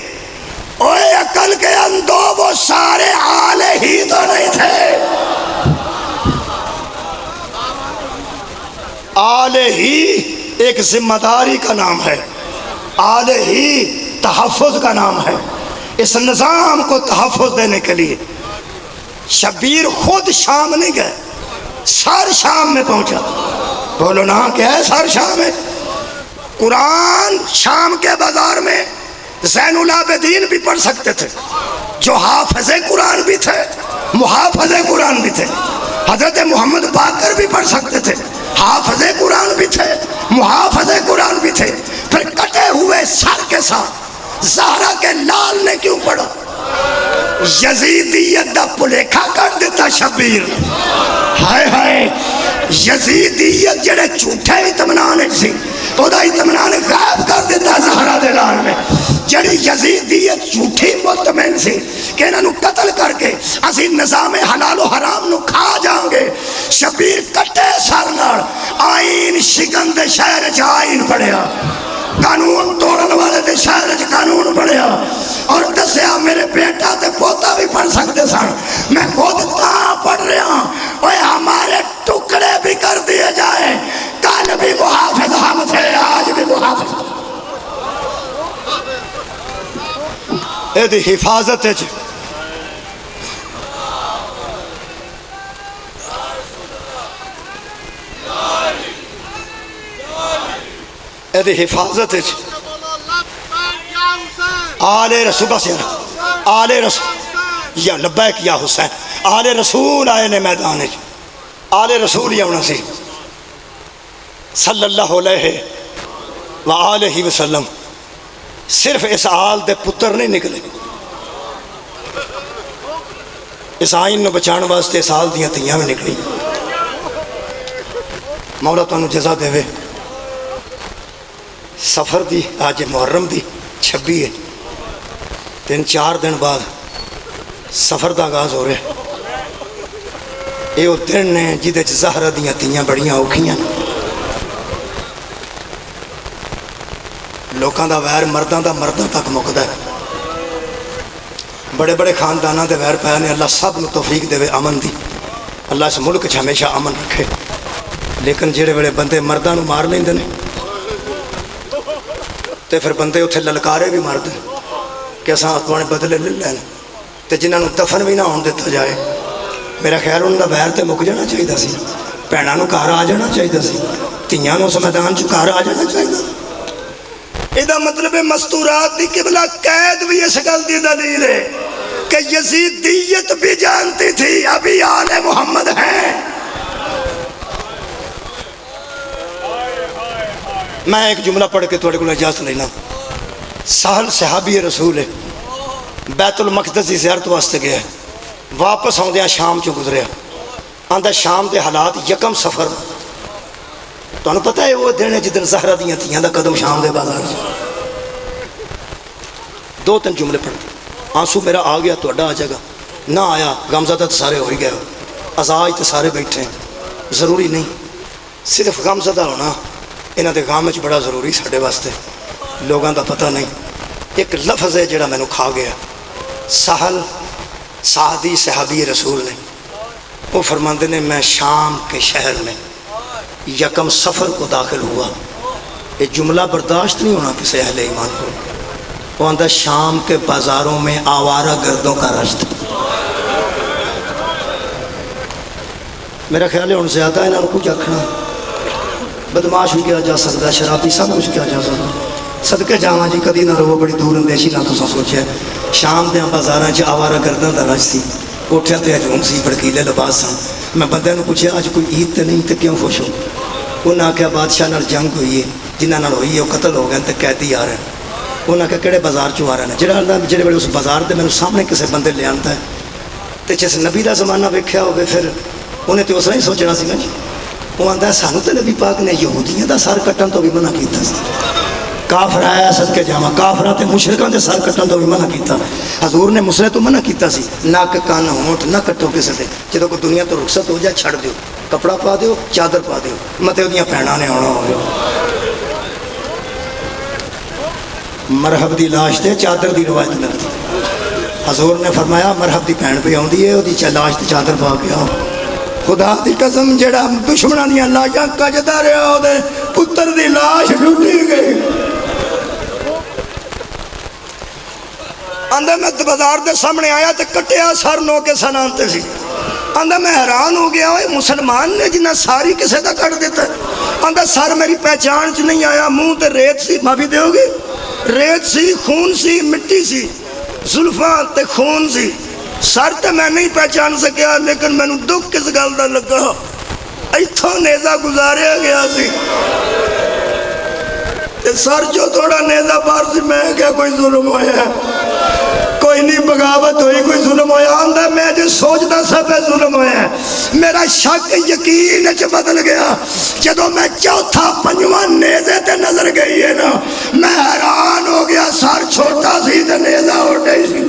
اوے عقل کے اندھو وہ سارے آل ہی تو نہیں تھے. ایک ذمہ داری کا نام ہے، آل ہی تحفظ کا نام ہے۔ اس نظام کو تحفظ دینے کے لیے شبیر خود شام نہیں گئے، سر شام میں پہنچا۔ بولو نا کیا ہے سر شام میں؟ قرآن شام کے بازار میں زین العابدین بھی پڑھ سکتے تھے، جو حافظ قرآن بھی تھے، محافظ قرآن بھی تھے۔ حضرت محمد باقر بھی پڑھ سکتے تھے، حافظ قرآن بھی تھے، محافظ قرآن بھی تھے۔ پھر کٹے ہوئے سر کے ساتھ زہرا کے لال نے کیوں پڑھا؟ یزیدیت دا پلیکھا کر دیتا شبیر، ہائے ہائے یزیدیت جڑے جھوٹے اطمینان سی او دا اطمینان غائب کر دیتا زہرا دے لال میں۔ جڑی یزیدیت جھوٹی مطمئن سی کہ انہاں نو قتل کر کے اسی نظام حلال و حرام نو کھا جاؤں گے، شبیر کٹے سر نال آئین شکن دے شہر چ آئین پڑھیا، قانون توڑن والے دے شہر چ قانون پڑھیا، اور دسیا میرے بیٹا تے پوتا بھی پڑھ سکتے سن، میں خود کہاں پڑھ رہا ہوں۔ اوے ہمارے ٹکڑے بھی کر دیے جائے، کل بھی محافظ ہم تھے، آج بھی محافظ۔ اے دی حفاظت ہے، اے دی حفاظت ہے۔ آل رسول بس یار، آل رسول یا لبیک یا حسین، آل رسول آئے نے میدان ہے، آل رسول یا انہوں سے صلی اللہ علیہ وآلہ وسلم۔ صرف اس آل دے پتر نہیں نکلے، اس آئین نو بچان واسطے اس آل دیاں تیاں میں نکلی۔ مولا تو انہوں جزا دے وے۔ سفر دی آج محرم دی 26 ہے، 3-4 دن بعد سفر دا آغاز ہو رہے۔ یہ وہ دن نے جدے زہرا دیاں تیاں بڑیاں اوکھیاں، لوکاں دا ویر مرداں دا مرداں تک مکدا ہے۔ بڑے بڑے خانداناں دے ویر پے نے، اللہ سب نو توفیق دے امن دی، اللہ اس ملک چ ہمیشہ امن رکھے۔ لیکن جڑے بڑے بندے مرداں نو مار لیندے نے تے پھر بندے اتھے للکارے بھی مار دیں کہ اساں اپنے بدلے لے لین، تے جنہاں نو دفن بھی نہ ہون دیتا جائے۔ میرا خیال انہاں دا ویر تے مک جانا چاہیے سی، بھیناں نو گھر آ جانا چاہیے سی، تیاں نو اس میدان چ گھر آ جانا چاہیے۔ ایدہ مطلب مستورات دی قبلہ قید بھی اس گل دی دلیل ہے کہ یزیدیت بھی جانتی تھی ابھی آل محمد ہیں۔ میں ایک جملہ پڑھ کے تھوڑے کو اجازت لینا۔ سہل صحابی رسول ہے، بیت المقدس دی زیارت واسطے گیا ہے، واپس آندیاں شام چوں گزریا، آندا شام دے حالات یکم سفر۔ تو انہوں پتہ ہے وہ دن ہے جدن زہرا دیاں تیاں دا قدم شام دے بازار۔ 2-3 جملے پڑھ دیں۔ آنسو میرا آ گیا تو اڈا آ جائے گا، نہ آیا غمزدہ تو سارے ہو ہی گئے، ازاج تو سارے بیٹھے ہیں۔ ضروری نہیں صرف غمزدہ ہونا، انہاں دے غم وچ بڑا ضروری ساڈے واسطے، لوگاں دا پتہ نہیں۔ ایک لفظ ہے جڑا مینوں کھا گیا، سہل سعدی صحابی رسول نے، وہ فرماندے نے میں شام کے شہر میں یکم سفر کو داخل ہوا۔ یہ جملہ برداشت نہیں ہونا کسی اہل ایمان کو۔ وہ اندر شام کے بازاروں میں آوارہ گردوں کا رش تھا۔ میرا خیال ہے ان زیادہ انہوں نے کچھ آکھنا، بدماش بھی کیا جا سکتا، شرابی سب کچھ کیا جا سکتا۔ صدقے جاواں جی کدی نہ رہو بڑی دور اندیشی نہ تو سوچیا۔ شام دے بازاراں چ آوارہ گردوں کا رش سی، کوٹھیاں تے ہجوم سی، بھڑکیلے لباس سن۔ میں بندے نے پوچھا اج کوئی عید تے نہیں تے کیوں خوش ہو؟ انہاں نے آخیا بادشاہ نال جنگ ہوئی ہے، جنہاں نال ہوئی ہے وہ قتل ہو گئے تے قیدی آ رہے ہیں۔ انہاں نے کہا کہڑے بازار چوں آ رہے ہیں؟ جڑے بڑے اس بازار دے میرے سامنے کسی بندے لے آندا ہے تے جس نبی دا زمانہ ویکھیا ہوگے پھر انہیں تو اس طرح ہی سوچنا سی نا جی۔ وہ آندا ہے سانوں تے نبی پاک نے یہودیاں دا سر کٹن تو بھی منع کیتا سی۔ کافر آیا صدقے جاواں، کافراں تے مشرکاں دے سر کٹن تو بھی منع کیتا۔ حضور نے مسلے تو منع کیتا سی، نک کان ہونٹ نہ کٹو کسے دے، جدوں کوئی دنیا تو رخصت ہو جائے چھڑ دیو، کپڑا پا دیو، چادر پا دیو، متے اودیاں بھیناں نے آنا ہوئے۔ مرحب دی لاش تے چادر دی روایت لگتی۔ حضور نے فرمایا مرحب دی بھین پہ آندی ہے، اودی لاش تے چادر پا کے آؤ۔ خدا دی قسم جڑا دشمناں دیاں لاشاں کجدا رہیا اودے پتر دی لاش ڈھونڈی گئی آندا میں بازار دے سامنے آیا تے کٹیا سر نو کے سنانتے سی آندا میں حیران ہو گیا اوے مسلمان نے جنہ ساری کسے دا کٹ دیتا ہے آندا سر میری پہچان چ نہیں آیا منہ تے ریت سی معافی دیو گے ریت سی خون سی مٹی سی زلفاں تے خون سی سر تے میں نہیں پہچان سکیا لیکن مینوں دکھ کس گل دا لگا ایتھوں نیزہ گزاریا گیا سی تے سر جو تھوڑا نیزہ پار سی میں کیا کوئی ظلم ہویا کوئی نہیں بغاوت ہوئی کوئی ظلم ہویا آندا میں جو سوچتا سب ہے ظلم ہویا میرا شک یقین چ بدل گیا جدو میں چوتھا پنجواں نیزے تے نظر گئی ہے نا میں حیران ہو گیا سر چھوٹا سی تے نیزہ اڑ گئی سی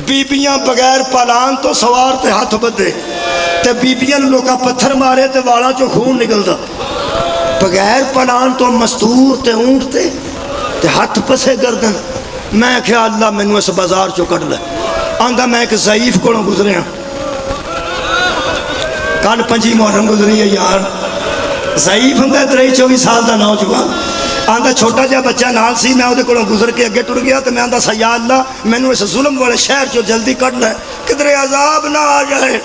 بیبیاں بغیر پالان تو سوار تے ہاتھ بدے تے بیبیاں لوکا پتھر مارے تے والا چو خون نکلدا بغیر پالان تو مستور تے اونٹ تے ہاتھ پسے گردن میں کہا اللہ مینوں اس بازار چو کٹ لے آندا میں ایک ضعیف کو گزرے ہاں کل 5 محرم گزری ہے یار ضعیف ہوں گا 23-24 سال دا نوجوان آندا چھوٹا جا بچہ نال سی میں وہ گزر کے اگے ٹر گیا تو میں آندا سا یا اللہ مینوں اس ظلم والے شہر چو جلدی کٹ لے کدھر عذاب نہ آ جائے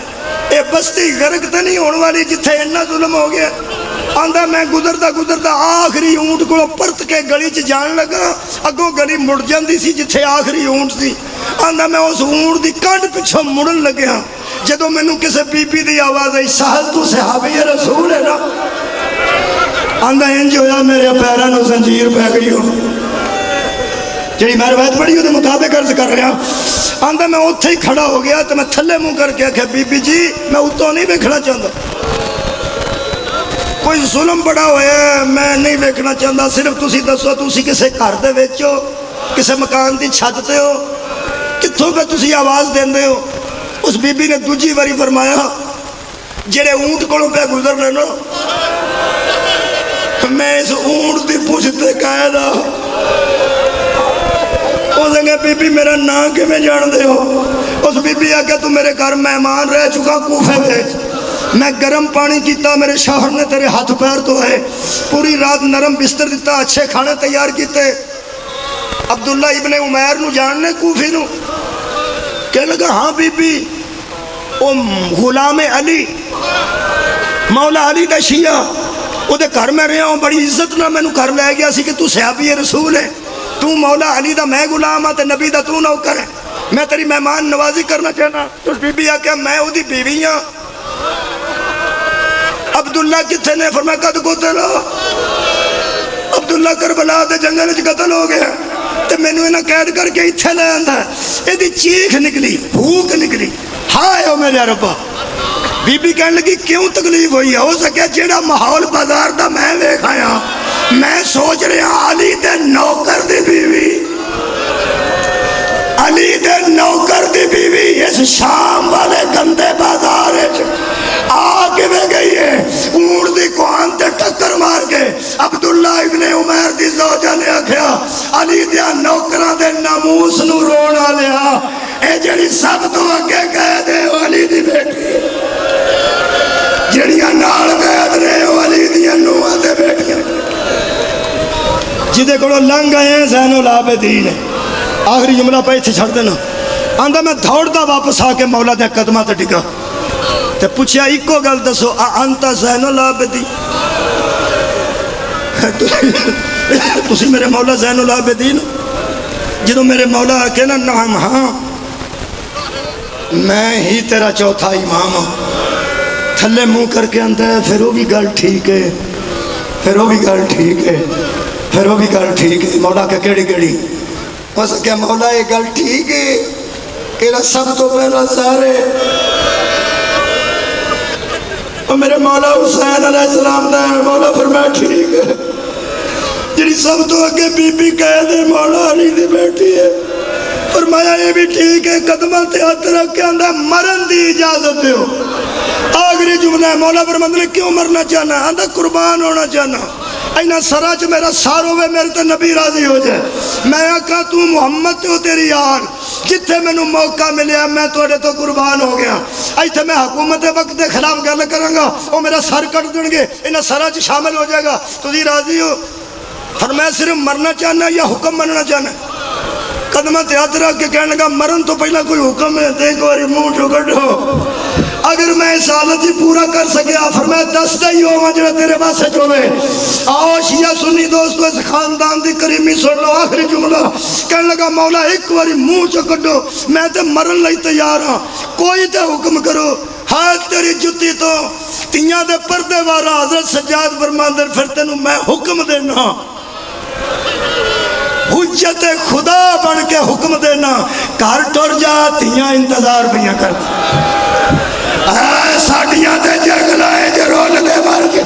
اے بستی غرق تے نہیں ہونے والی جتھے اتنا ظلم ہو گیا آندا میں گزرتا آخری اونٹ کو پرت کے گلی چ جان لگا اگوں گلی مڑ جاندی سی جتھے آخری اونٹ سی آندا میں اس اونٹ دی کنڈ پچھوں مڑن لگیا جدو مینوں کسے بی بی دی آواز آئی سہل تو صحابی رسول ہے نا آندا انج ہویا میرے پیراں نوں زنجیر پے گئی ہو جڑی میں روایت پڑھی وہ مطابق عرض کر رہا آندا میں اوتھے ہی کھڑا ہو گیا تو میں تھلے منہ کر کے آکھیا بی بی جی میں اتوں نہیں ویکھنا چاہتا کوئی ظلم بڑا ہویا میں نہیں ویکھنا چاہتا صرف تسی دسو تسی کسے گھر دے وچ ہو کسے مکان دی چھت تے ہو کتھوں پہ تسی آواز دیندے ہو اس بی بی نے دوجی باری فرمایا جڑے اونٹ کولوں پہ گزرنے نا میں اس اونٹ دی پوچھتے قائد ہاں اس نے بی بی میرا نام کے میں جان دے ہو اس بی بی آکے تو میرے گھر مہمان رہ چکا کوفے وچ میں گرم پانی کیتا میرے شوہر نے تیرے ہاتھ پیر تو ہے پوری رات نرم بستر دیتا اچھے کھانے تیار کیتے عبداللہ ابن عمیر نو جاننے کوفی نو کہنے لگا ہاں بی بی او غلام علی مولا علی دا شیعہ او دے گھر میں رہا ہوں بڑی عزت نہ میں نو گھر لے گیا سی کہ تو صحابی رسول ہے تو مولا علی دا میں غلام ہاں تے نبی دا تو نوکر ہے میں تیری مہمان نوازی کرنا چاہنا تو بی بی آکے میں او دی بیوی ہاں عبداللہ کتھے نے فرمایا قد قتل عبداللہ کربلا دے جنگل وچ قتل ہو گیا تے مینوں انہاں قید کر کے ایتھے لے آندا اے دی چیخ نکلی بھوک نکلی ہائے او میرے ربا بی بی کہنے لگی کیوں تکلیف ہوئی ہو سکیا جیڑا ماحول بازار دا میں ویکھ آیا میں سوچ رہا علی دے نوکر دی بیوی علی دے نوکر دی بیوی اس شام والے گندے بازار آ کے میں گئی ہے اونٹ دی کوان تے ٹکر مار کے عبداللہ ابن عمیر دی زوجہ نے آکھیا علی دیا نوکراں دے ناموس نو رونا لیا اے جڑی سب تو اگے کہہ دے علی دی بیٹی جڑیاں نال قید نے علی دیا نوہاں دے بیٹیاں جدے کولوں لنگ آئے ہیں زین العابدین آخری جملہ پہ اتھے چھڑ دینا آندا میں دوڑتا واپس آ کے مولا دے قدمہ تے ڈگا تے پوچھیا ایکو گل دسو انتا زین العابدین تسی میرے مولا زین العابدین جدو میرے مولا کہنا نعم ہاں میں ہی تیرا چوتھا امام ہوں تھلے منہ کر کے اندر ہے پھر وہ بھی گل ٹھیک ہے پھر وہ بھی گل ٹھیک ہے پھر وہ بھی گل ٹھیک ہے مولا کہ کیڑی کیڑی اس کہ مولا یہ گل ٹھیک ہے کہ سب تو پہلا سارے اور میرے مولا حسین علیہ السلام دا ہے مولا فرمایا ٹھیک ہے جڑی سب تو اگے بی بی کہہ دے مولا علی دی بیٹی ہے فرمایا یہ بھی ٹھیک ہے قدمہ تے ہاتھ رکھ کے اندر مرن دی اجازت دیو آخری جملہ ہے مولا فرمایا کیوں مرنا چاہنا اندر قربان ہونا چاہنا اینا سرا چ میرا سار ہوئے میرے تے نبی راضی ہو جائے میں آکھا تو محمد تے ہو تیری یار جتھے میں نو موقع ملیا میں توڑے تو قربان ہو گیا ایتھے میں حکومت وقت کے خلاف گل کراں گا وہ میرا سر کٹ دیں گے، انہاں سراں چ شامل ہو جائے گا، تسی راضی ہو؟ فرمایا صرف مرنا چاہنا یا حکم مننا چاہنا؟ قدمہ تے ہاتھ رکھ کے کہنے لگا مرن تو پہلا کوئی حکم ہے تے ایک باری منہ چو کڈو، اگر میں اس حالت ہی پورا کر سکیا فرمایا دستا ہی ہوا جو تیرے پاس چوے۔ آؤ شیعہ سنی دوستو اس خاندان دی کریمی سن لو آخری جملہ، کہنے لگا مولا ایک باری منہ چو کڈو، میں تے مرن لئی تیار ہاں، کوئی تے حکم کرو۔ ہاتھ تیری جتی تو تیاں دے پردے وارا حضرت سجاد فرماندے پھر تینوں میں حکم دینا، حجت خدا بن کے حکم دینا، گھر ٹر جا تیاں انتظار پہ کرتی، ساڑیاں تے جگلائیں جو رول دے مار کے